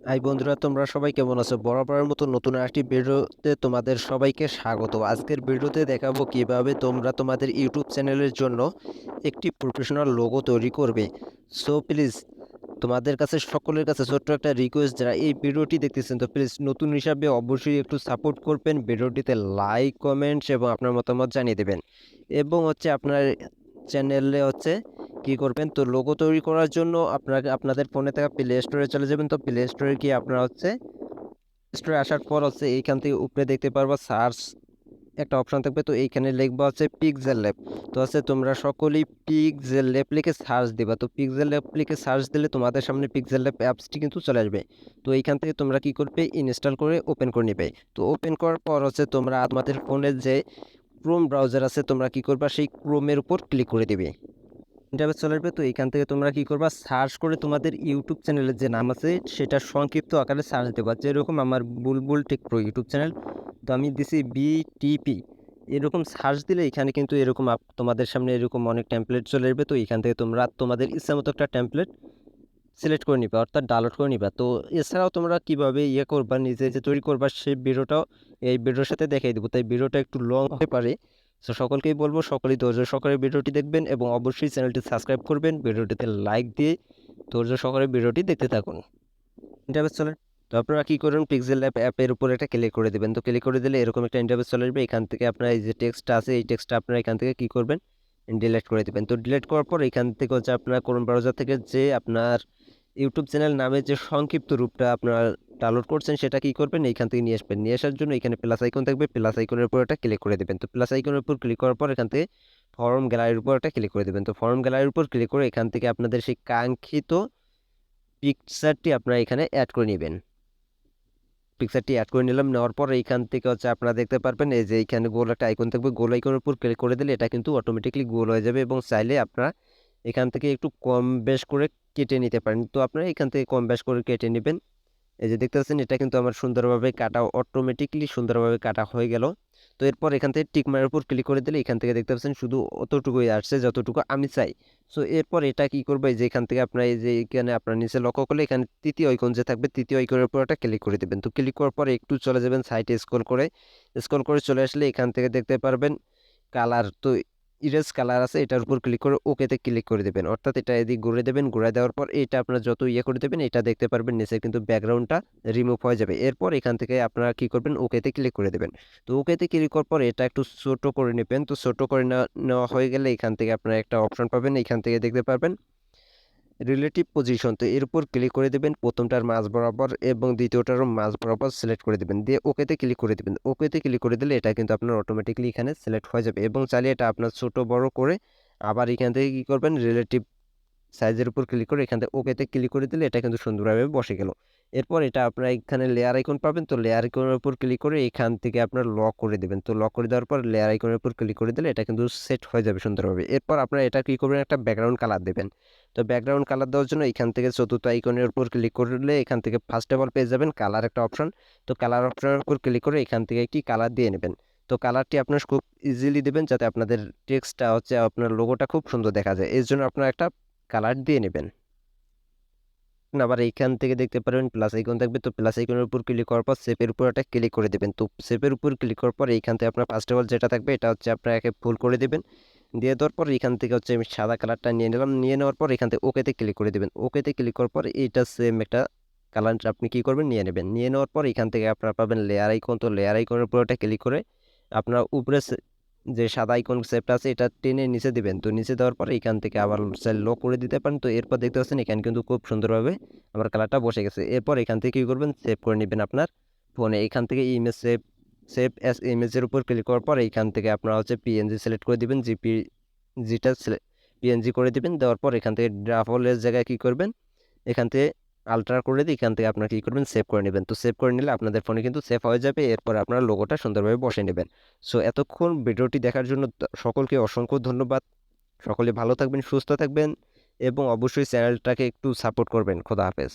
High বন্ধুরা, তোমরা সবাই কেমন আছো? বরাবরের মতো নতুন একটি ভিডিওতে তোমাদের সবাইকে স্বাগত। আজকের ভিডিওতে দেখাবো কিভাবে তোমরা তোমাদের ইউটিউব চ্যানেলের জন্য একটি প্রফেশনাল লোগো তৈরি করবে। সো প্লিজ তোমাদের কাছে সকলের কাছে ছোট্ট একটা রিকোয়েস্ট, যারা এই ভিডিওটি দেখতেছেন তো প্লিজ নতুন হিসাবে অবশ্যই একটু সাপোর্ট করবেন, ভিডিওটিতে লাইক কমেন্টস এবং আপনার মতামত জানিয়ে দেবেন। এবং আপনার চ্যানেলে কি করবেন, তো লোগো তৈরি করার জন্য আপনাদের ফোনে থাকা প্লে স্টোরে চলে যাবেন। তো প্লে স্টোরে গিয়ে আপনারা স্টোরে আসার পর এইখান থেকে উপরে দেখতে পারবা সার্চ একটা অপশন থাকবে। তো এইখানে লিখবা পিক্সেল ল্যাব। তো তোমরা সকলেই পিক্সেল ল্যাব লিখে সার্চ দিবা। তো পিক্সেল ল্যাব লিখে সার্চ দিলে তোমাদের সামনে পিক্সেল ল্যাব অ্যাপসটি কিন্তু চলে আসবে। তো এইখান থেকে তোমরা কি করবে, ইনস্টল করে ওপেন করে নেবে। তো ওপেন করার পর তোমরা তোমাদের ফোনের যে ক্রোম ব্রাউজার আছে, তোমরা কি করবা, সেই ক্রোমের উপর ক্লিক করে দিবে। ইন্টারফেস চলে আসবে। তো এইখান থেকে তোমরা কি করবা, সার্চ করে তোমাদের ইউটিউব চ্যানেলের যে নাম আছে সেটা সংক্ষিপ্ত আকারে সার্চ দেবা। যেরকম আমার বুলবুল টেক প্রো ইউটিউব চ্যানেল, তো আমি দিছি বিটিপি। এরকম সার্চ দিলে এখানে কিন্তু এরকম তোমাদের সামনে এরকম অনেক টেমপ্লেট চলে আসবে। তো এখান থেকে তোমরা তোমাদের ইচ্ছা মতো একটা টেমপ্লেট সিলেক্ট করে নিবা, অর্থাৎ ডাউনলোড করে নিবা। তো এছাড়াও তোমরা কিভাবে করবা, নিজে যে তৈরি করবা, সেই ভিডিওটাও এই ভিডিওর সাথে দেখাই দেবো। তাই ভিডিওটা একটু লং হতে পারে। তো সকলকেই বলবো, সকলেই ধৈর্য সহকারে ভিডিওটি দেখবেন এবং অবশ্যই চ্যানেলটি সাবস্ক্রাইব করবেন, ভিডিওটিতে লাইক দিয়ে ধৈর্য সহকারে ভিডিওটি দেখতে থাকুন। ইন্টারফেস চলে। তো আপনারা কি করবেন, পিক্সেল ল্যাব অ্যাপের উপর একটা ক্লিক করে দেবেন। তো ক্লিক করে দিলে এরকম একটা ইন্টারফেস চলে আসবে। এখান থেকে আপনারা এই যে টেক্সটটা আছে, এই টেক্সটটা আপনারা এখান থেকে কি করবেন, ডিলিট করে দেবেন। তো ডিলিট করার পর এখান থেকে আপনার ক্রোম ব্রাউজার থেকে যে আপনার ইউটিউব চ্যানেল নামে যে সংক্ষিপ্ত রূপটা আপনারা ডাউনলোড করছেন সেটা কি করবেন, এইখান থেকে নিয়ে আসবেন। নিয়ে আসার জন্য এখানে প্লাস আইকন থাকবে, প্লাস আইকনের উপর একটা ক্লিক করে দেবেন। তো প্লাস আইকনের উপর ক্লিক করার পর এখান থেকে ফর্ম গ্যালারির উপর একটা ক্লিক করে দেবেন। তো ফর্ম গ্যালারির উপর ক্লিক করে এখান থেকে আপনাদের সেই কাঙ্ক্ষিত পিকচারটি আপনারা এখানে অ্যাড করে নেবেন। পিকচারটি অ্যাড করে নিলাম। নেওয়ার পর এইখান থেকে আপনারা দেখতে পারবেন এই যে এইখানে গোল একটা আইকন থাকবে, গোল আইকনের উপর ক্লিক করে দিলে এটা কিন্তু অটোমেটিকলি গোল হয়ে যাবে। এবং চাইলে আপনারা এখান থেকে একটু কম বেশ করে কেটে নিতে পারেন। তো আপনারা এখান থেকে কম বেশ করে কেটে নেবেন। এই যে দেখতে পাচ্ছেন, এটা কিন্তু আমার সুন্দরভাবে কাটা, অটোমেটিকলি সুন্দরভাবে কাটা হয়ে গেল। তো এরপর এখান থেকে টিক মারের উপর ক্লিক করে দিলে এখান থেকে দেখতে পাচ্ছেন শুধু অতটুকুই আসছে যতটুকু আমি চাই। সো এরপর এটা কি করবো, এই যে এখান থেকে আপনার এই যে এখানে আপনার নিচে লক্ষ্য করলে এখানে তৃতীয় আইকন যে থাকবে, তৃতীয় আইকনের উপর একটা ক্লিক করে দেবেন। তো ক্লিক করার পর একটু চলে যাবেন সাইডে, স্ক্রল করে চলে আসলে এখান থেকে দেখতে পারবেন কালার। তো ইরেজ কালার আছে, এটার উপর ক্লিক করে ওকেতে ক্লিক করে দেবেন। অর্থাৎ এটা এদিকে ঘুরে দেবেন। ঘুরে দেওয়ার পর এটা আপনারা যত করে দেবেন এটা দেখতে পারবেন নিচে কিন্তু ব্যাকগ্রাউন্ডটা রিমুভ হয়ে যাবে। এরপর এখান থেকে আপনারা কি করবেন, ওকেতে ক্লিক করে দেবেন। তো ওকেতে ক্লিক করার পর এটা একটু ছোট করে নেবেন। তো ছোট করে নেওয়া হয়ে গেলে এখান থেকে আপনারা একটা অপশন পাবেন, এখান থেকে দেখতে পারবেন রিলেটিভ পজিশন। তো এর উপর ক্লিক করে দেবেন, প্রথমটার মাঝ বরাবর এবং দ্বিতীয়টারও মাঝ বরাবর সিলেক্ট করে দেবেন, দিয়ে ওকেতে ক্লিক করে দেবেন। ওকেতে ক্লিক করে দিলে এটা কিন্তু আপনার অটোমেটিকলি এখানে সিলেক্ট হয়ে যাবে। এবং চাইলে এটা আপনার ছোট বড় করে আবার এখান থেকে কি করবেন, রিলেটিভ সাইজের উপর ক্লিক করে এখান থেকে ওকেতে ক্লিক করে দিলে এটা কিন্তু সুন্দরভাবে বসে গেল। এরপর এটা আপনারা এখানে লেয়ার আইকন পাবেন। তো লেয়ার আইকনের উপর ক্লিক করে এখান থেকে আপনার লক করে দেবেন। তো লক করে দেওয়ার পর লেয়ার আইকনের উপর ক্লিক করে দিলে এটা কিন্তু সেট হয়ে যাবে সুন্দরভাবে। এরপর আপনারা এটা কি করবেন, একটা ব্যাকগ্রাউন্ড কালার দেবেন। তো ব্যাকগ্রাউন্ড কালার দেওয়ার জন্য এখান থেকে চতুর্থ আইকনের উপর ক্লিক করলে এখান থেকে ফার্স্ট অফ অল পেয়ে যাবেন কালার একটা অপশন। তো কালার অপশনের উপর ক্লিক করে এখান থেকে একটি কালার দিয়ে নেবেন। তো কালারটি আপনার খুব ইজিলি দেবেন যাতে আপনাদের টেক্সটটা আপনার লোগোটা খুব সুন্দর দেখা যায়। এর জন্য আপনারা একটা কালার দিয়ে নেবেন। আবার এইখান থেকে দেখতে পারবেন প্লাস আইকন থাকবে। তো প্লাস আইকনের উপর ক্লিক করার পর সেপের উপর একটা ক্লিক করে দেবেন। তো সেপের উপর ক্লিক করার পর এইখান থেকে আপনার ফার্স্ট অফ অল যেটা থাকবে এটা আপনার একে ফুল করে দেবেন। দিয়ে দেওয়ার পর এখান থেকে আমি সাদা কালারটা নিয়ে নিলাম। নিয়ে নেওয়ার পর এখান থেকে ওকেতে ক্লিক করে দেবেন। ওকেতে ক্লিক করার পর এইটা সেম একটা কালার আপনি কি করবেন, নিয়ে নেবেন। নিয়ে নেওয়ার পর এখান থেকে আপনারা পাবেন লেয়ার আইকন। তো লেয়ার আইকনের উপর একটা ক্লিক করে আপনার উপরে যে সাদা আইকন শেপটা আছে এটা টেনে নিচে দিবেন। তো নিচে দেওয়ার পরে এখান থেকে আবার লক করে দিতে পারেন। তো এরপর দেখতে পাচ্ছেন এখানে কিন্তু খুব সুন্দরভাবে আমার কালারটা বসে গেছে। এরপর এখান থেকে কী করবেন, সেভ করে নেবেন আপনার ফোনে। এখান থেকে ইমেজ সেভ অ্যাজ ইমেজের উপর ক্লিক করার পর এইখান থেকে আপনারা পিএনজি সিলেক্ট করে দিবেন, জিটা পিএনজি করে দিবেন। দেওয়ার পর এখান থেকে ড্রাফলের জায়গায় কী করবেন, এখান থেকে আলট্রা করে দিয়ে এখান থেকে আপনারা কী করবেন, সেভ করে নেবেন। তো সেভ করে নিলে আপনাদের ফোনে কিন্তু সেভ হয়ে যাবে। এরপর আপনারা লোগোটা সুন্দরভাবে বসে নেবেন। সো এতক্ষণ ভিডিওটি দেখার জন্য সকলকে অসংখ্য ধন্যবাদ। সকলে ভালো থাকবেন, সুস্থ থাকবেন এবং অবশ্যই চ্যানেলটাকে একটু সাপোর্ট করবেন। খোদা হাফেজ।